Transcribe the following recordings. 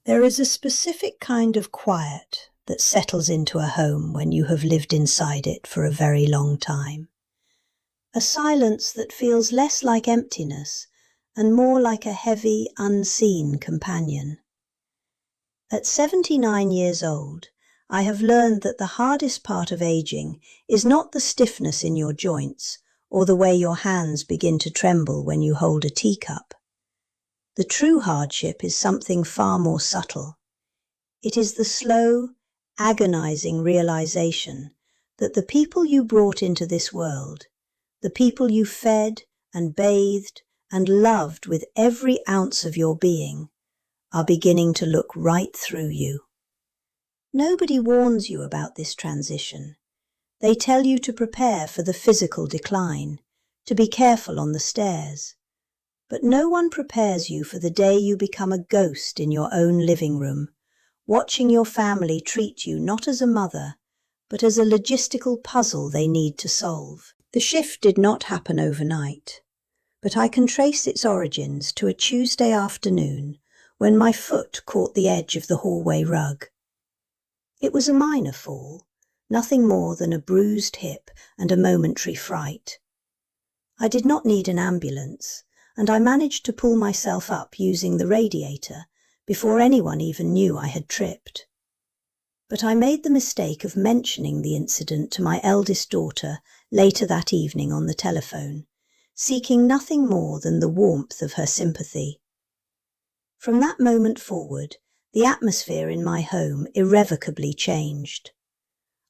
There is a specific kind of quiet that settles into a home when you have lived inside it for a very long time. A silence that feels less like emptiness and more like a heavy, unseen companion. At 79 years old, I have learned that the hardest part of aging is not the stiffness in your joints or the way your hands begin to tremble when you hold a teacup. The true hardship is something far more subtle. It is the slow, agonizing realization that the people you brought into this world, the people you fed and bathed and loved with every ounce of your being, are beginning to look right through you. Nobody warns you about this transition. They tell you to prepare for the physical decline, to be careful on the stairs. But no one prepares you for the day you become a ghost in your own living room, watching your family treat you not as a mother, but as a logistical puzzle they need to solve. The shift did not happen overnight, but I can trace its origins to a Tuesday afternoon when my foot caught the edge of the hallway rug. It was a minor fall, nothing more than a bruised hip and a momentary fright. I did not need an ambulance, and I managed to pull myself up using the radiator before anyone even knew I had tripped. But I made the mistake of mentioning the incident to my eldest daughter later that evening on the telephone, seeking nothing more than the warmth of her sympathy. From that moment forward, the atmosphere in my home irrevocably changed.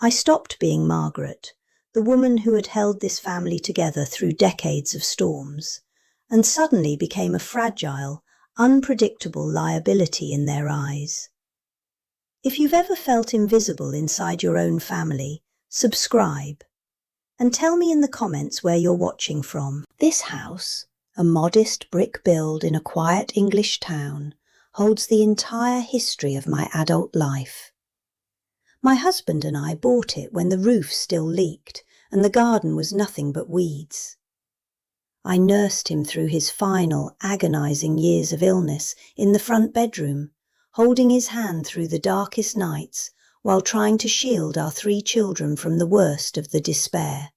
I stopped being Margaret, the woman who had held this family together through decades of storms, and suddenly became a fragile, unpredictable liability in their eyes. If you've ever felt invisible inside your own family, subscribe, and tell me in the comments where you're watching from. This house, a modest brick build in a quiet English town, holds the entire history of my adult life. My husband and I bought it when the roof still leaked and the garden was nothing but weeds. I nursed him through his final, agonizing years of illness in the front bedroom, holding his hand through the darkest nights while trying to shield our 3 children from the worst of the despair.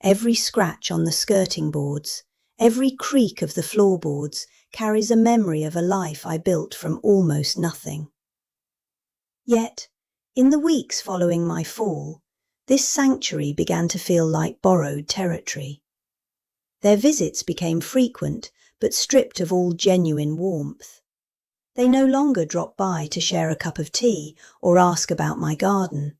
Every scratch on the skirting boards, every creak of the floorboards carries a memory of a life I built from almost nothing. Yet, in the weeks following my fall, this sanctuary began to feel like borrowed territory. Their visits became frequent, but stripped of all genuine warmth. They no longer dropped by to share a cup of tea or ask about my garden.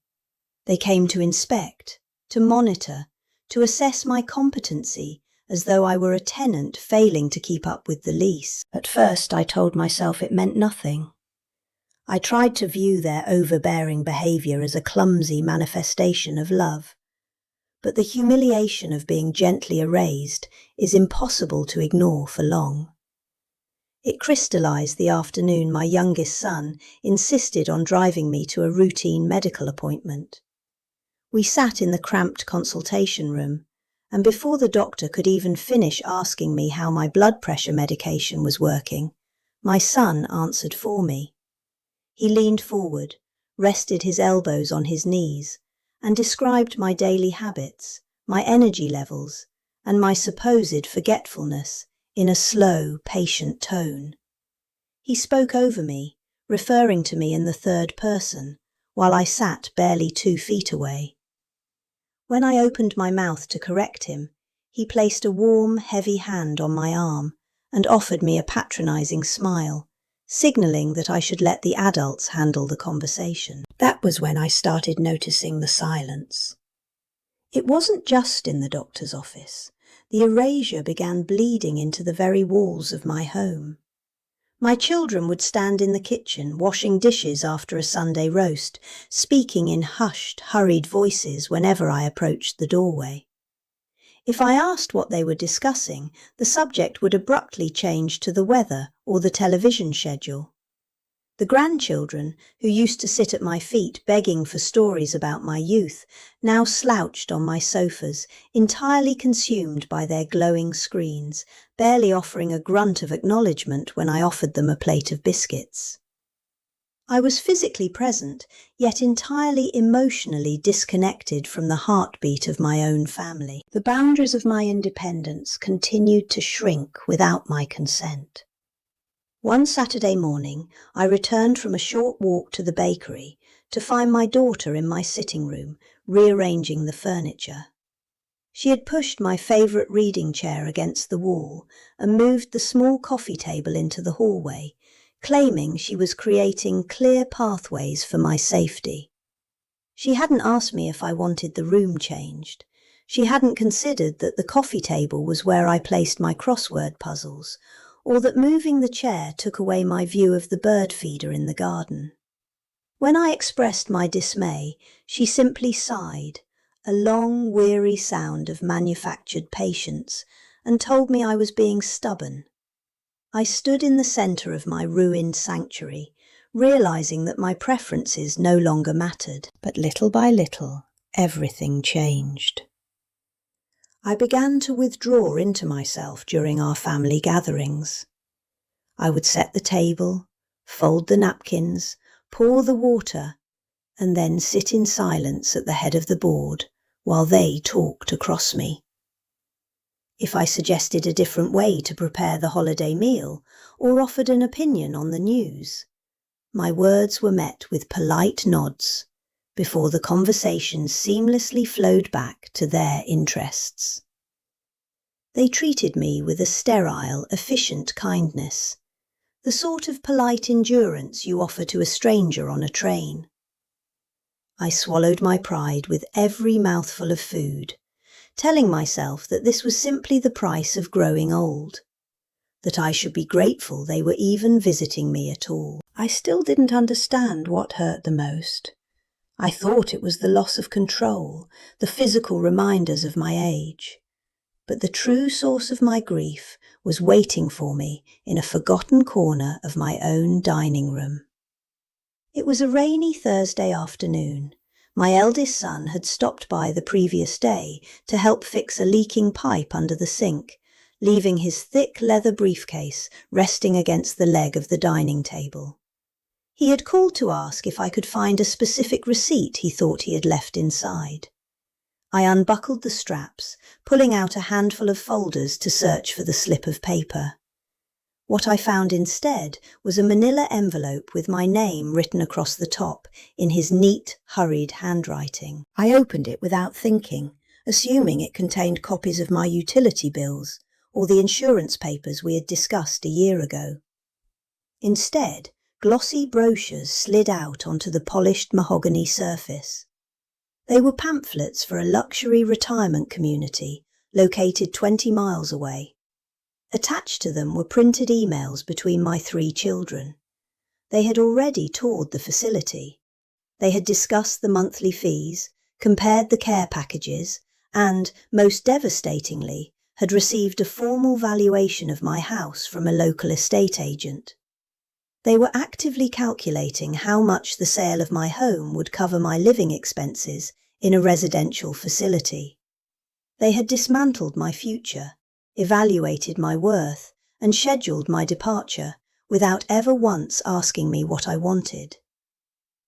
They came to inspect, to monitor, to assess my competency, as though I were a tenant failing to keep up with the lease. At first I told myself it meant nothing. I tried to view their overbearing behaviour as a clumsy manifestation of love. But the humiliation of being gently erased is impossible to ignore for long. It crystallised the afternoon my youngest son insisted on driving me to a routine medical appointment. We sat in the cramped consultation room, and before the doctor could even finish asking me how my blood pressure medication was working, my son answered for me. He leaned forward, rested his elbows on his knees, and described my daily habits, my energy levels, and my supposed forgetfulness in a slow, patient tone. He spoke over me, referring to me in the third person, while I sat barely 2 feet away. When I opened my mouth to correct him, he placed a warm, heavy hand on my arm and offered me a patronizing smile, signalling that I should let the adults handle the conversation. That was when I started noticing the silence. It wasn't just in the doctor's office. The erasure began bleeding into the very walls of my home. My children would stand in the kitchen, washing dishes after a Sunday roast, speaking in hushed, hurried voices whenever I approached the doorway. If I asked what they were discussing, the subject would abruptly change to the weather or the television schedule. The grandchildren, who used to sit at my feet begging for stories about my youth, now slouched on my sofas, entirely consumed by their glowing screens, barely offering a grunt of acknowledgement when I offered them a plate of biscuits. I was physically present, yet entirely emotionally disconnected from the heartbeat of my own family. The boundaries of my independence continued to shrink without my consent. One Saturday morning, I returned from a short walk to the bakery to find my daughter in my sitting room, rearranging the furniture. She had pushed my favourite reading chair against the wall and moved the small coffee table into the hallway, claiming she was creating clear pathways for my safety. She hadn't asked me if I wanted the room changed. She hadn't considered that the coffee table was where I placed my crossword puzzles, or that moving the chair took away my view of the bird feeder in the garden. When I expressed my dismay, she simply sighed, a long, weary sound of manufactured patience, and told me I was being stubborn. I stood in the centre of my ruined sanctuary, realising that my preferences no longer mattered. But little by little, everything changed. I began to withdraw into myself during our family gatherings. I would set the table, fold the napkins, pour the water, and then sit in silence at the head of the board while they talked across me. If I suggested a different way to prepare the holiday meal or offered an opinion on the news, my words were met with polite nods before the conversation seamlessly flowed back to their interests. They treated me with a sterile, efficient kindness, the sort of polite endurance you offer to a stranger on a train. I swallowed my pride with every mouthful of food, telling myself that this was simply the price of growing old, that I should be grateful they were even visiting me at all. I still didn't understand what hurt the most. I thought it was the loss of control, the physical reminders of my age. But the true source of my grief was waiting for me in a forgotten corner of my own dining room. It was a rainy Thursday afternoon. My eldest son had stopped by the previous day to help fix a leaking pipe under the sink, leaving his thick leather briefcase resting against the leg of the dining table. He had called to ask if I could find a specific receipt he thought he had left inside. I unbuckled the straps, pulling out a handful of folders to search for the slip of paper. What I found instead was a manila envelope with my name written across the top in his neat, hurried handwriting. I opened it without thinking, assuming it contained copies of my utility bills or the insurance papers we had discussed a year ago. Instead, glossy brochures slid out onto the polished mahogany surface. They were pamphlets for a luxury retirement community located 20 miles away. Attached to them were printed emails between my 3 children. They had already toured the facility. They had discussed the monthly fees, compared the care packages, and, most devastatingly, had received a formal valuation of my house from a local estate agent. They were actively calculating how much the sale of my home would cover my living expenses in a residential facility. They had dismantled my future, evaluated my worth, and scheduled my departure without ever once asking me what I wanted.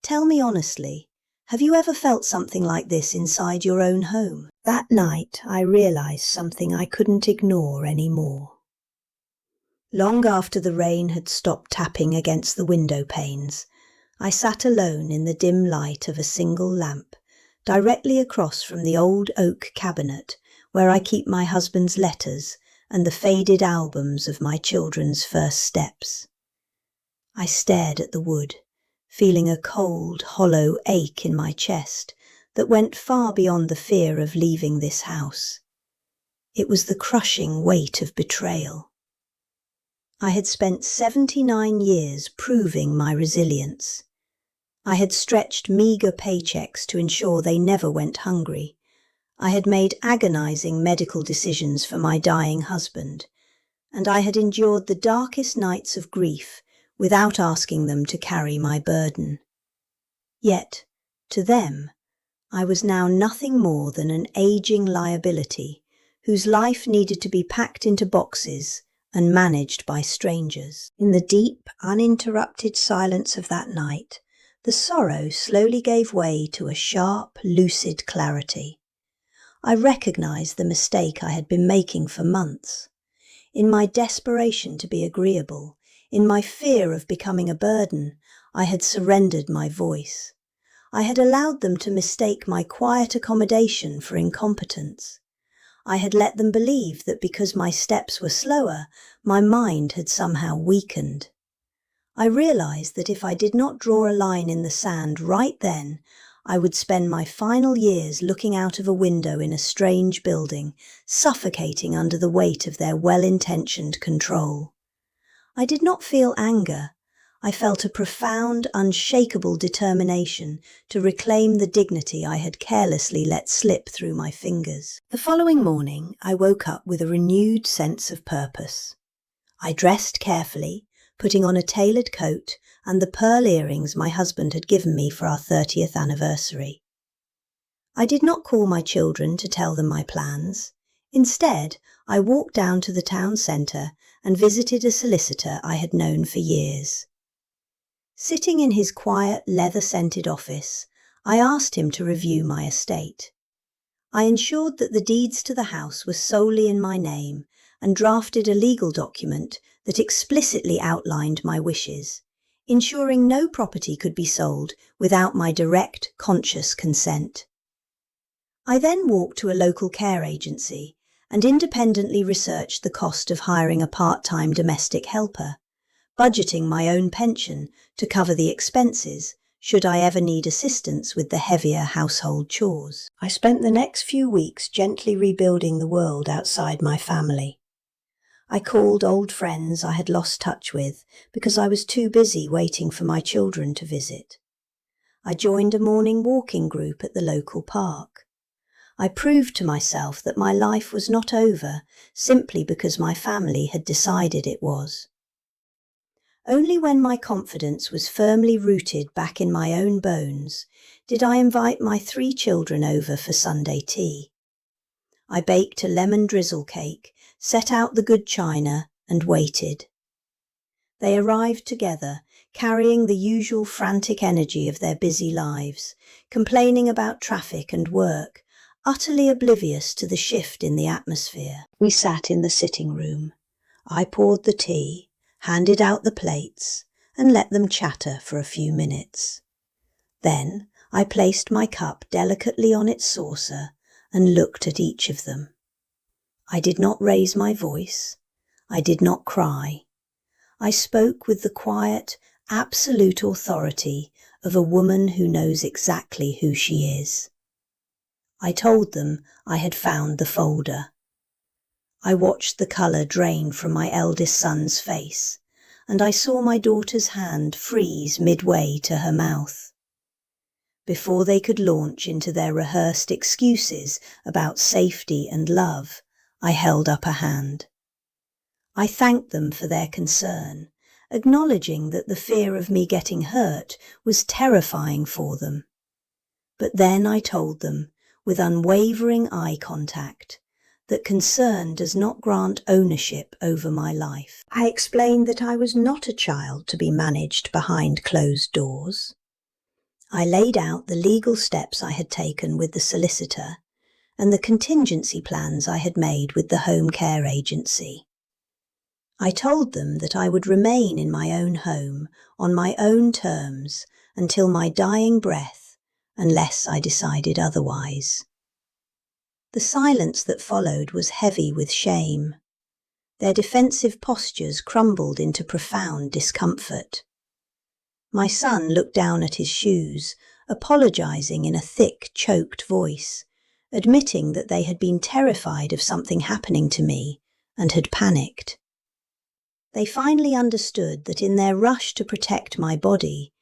Tell me honestly, have you ever felt something like this inside your own home? That night I realised something I couldn't ignore anymore. Long after the rain had stopped tapping against the window panes, I sat alone in the dim light of a single lamp, directly across from the old oak cabinet where I keep my husband's letters and the faded albums of my children's first steps. I stared at the wood, feeling a cold, hollow ache in my chest that went far beyond the fear of leaving this house. It was the crushing weight of betrayal. I had spent 79 years proving my resilience. I had stretched meagre paychecks to ensure they never went hungry. I had made agonizing medical decisions for my dying husband, and I had endured the darkest nights of grief without asking them to carry my burden. Yet, to them, I was now nothing more than an aging liability whose life needed to be packed into boxes and managed by strangers. In the deep, uninterrupted silence of that night, the sorrow slowly gave way to a sharp, lucid clarity. I recognized the mistake I had been making for months. In my desperation to be agreeable, in my fear of becoming a burden, I had surrendered my voice. I had allowed them to mistake my quiet accommodation for incompetence. I had let them believe that because my steps were slower, my mind had somehow weakened. I realized that if I did not draw a line in the sand right then, I would spend my final years looking out of a window in a strange building, suffocating under the weight of their well-intentioned control. I did not feel anger. I felt a profound, unshakable determination to reclaim the dignity I had carelessly let slip through my fingers. The following morning, I woke up with a renewed sense of purpose. I dressed carefully, putting on a tailored coat and the pearl earrings my husband had given me for our 30th anniversary. I did not call my children to tell them my plans. Instead, I walked down to the town centre and visited a solicitor I had known for years. Sitting in his quiet, leather-scented office, I asked him to review my estate. I ensured that the deeds to the house were solely in my name and drafted a legal document that explicitly outlined my wishes, ensuring no property could be sold without my direct, conscious consent. I then walked to a local care agency and independently researched the cost of hiring a part-time domestic helper, budgeting my own pension to cover the expenses should I ever need assistance with the heavier household chores. I spent the next few weeks gently rebuilding the world outside my family. I called old friends I had lost touch with because I was too busy waiting for my children to visit. I joined a morning walking group at the local park. I proved to myself that my life was not over simply because my family had decided it was. Only when my confidence was firmly rooted back in my own bones did I invite my 3 children over for Sunday tea. I baked a lemon drizzle cake, set out the good china, and waited. They arrived together, carrying the usual frantic energy of their busy lives, complaining about traffic and work, utterly oblivious to the shift in the atmosphere. We sat in the sitting room. I poured the tea, handed out the plates, and let them chatter for a few minutes. Then I placed my cup delicately on its saucer and looked at each of them. I did not raise my voice. I did not cry. I spoke with the quiet, absolute authority of a woman who knows exactly who she is. I told them I had found the folder. I watched the colour drain from my eldest son's face, and I saw my daughter's hand freeze midway to her mouth. Before they could launch into their rehearsed excuses about safety and love, I held up a hand. I thanked them for their concern, acknowledging that the fear of me getting hurt was terrifying for them. But then I told them, with unwavering eye contact, that concern does not grant ownership over my life. I explained that I was not a child to be managed behind closed doors. I laid out the legal steps I had taken with the solicitor and the contingency plans I had made with the home care agency. I told them that I would remain in my own home on my own terms until my dying breath, unless I decided otherwise. The silence that followed was heavy with shame. Their defensive postures crumbled into profound discomfort. My son looked down at his shoes, apologizing in a thick, choked voice, admitting that they had been terrified of something happening to me and had panicked. They finally understood that in their rush to protect my body,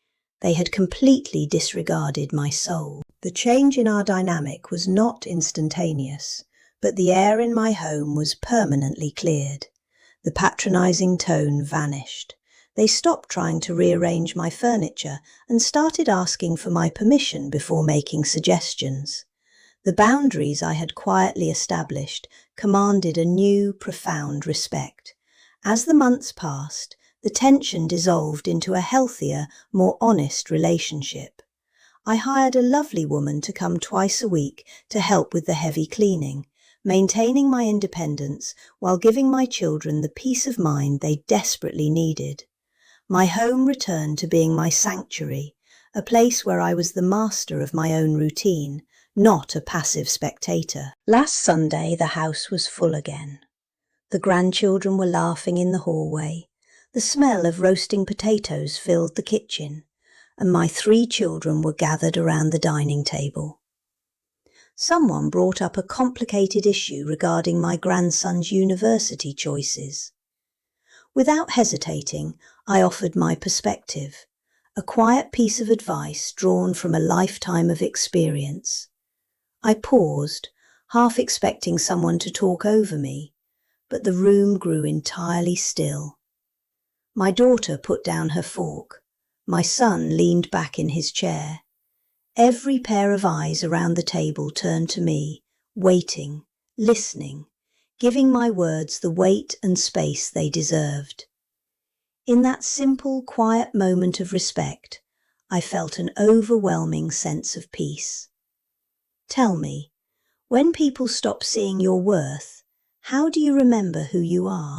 they had completely disregarded my soul. The change in our dynamic was not instantaneous, but the air in my home was permanently cleared. The patronizing tone vanished. They stopped trying to rearrange my furniture and started asking for my permission before making suggestions. The boundaries I had quietly established commanded a new, profound respect. As the months passed, the tension dissolved into a healthier, more honest relationship. I hired a lovely woman to come twice a week to help with the heavy cleaning, maintaining my independence while giving my children the peace of mind they desperately needed. My home returned to being my sanctuary, a place where I was the master of my own routine, not a passive spectator. Last Sunday, the house was full again. The grandchildren were laughing in the hallway. The smell of roasting potatoes filled the kitchen, and my 3 children were gathered around the dining table. Someone brought up a complicated issue regarding my grandson's university choices. Without hesitating, I offered my perspective, a quiet piece of advice drawn from a lifetime of experience. I paused, half expecting someone to talk over me, but the room grew entirely still. My daughter put down her fork. My son leaned back in his chair. Every pair of eyes around the table turned to me, waiting, listening, giving my words the weight and space they deserved. In that simple, quiet moment of respect, I felt an overwhelming sense of peace. Tell me, when people stop seeing your worth, how do you remember who you are?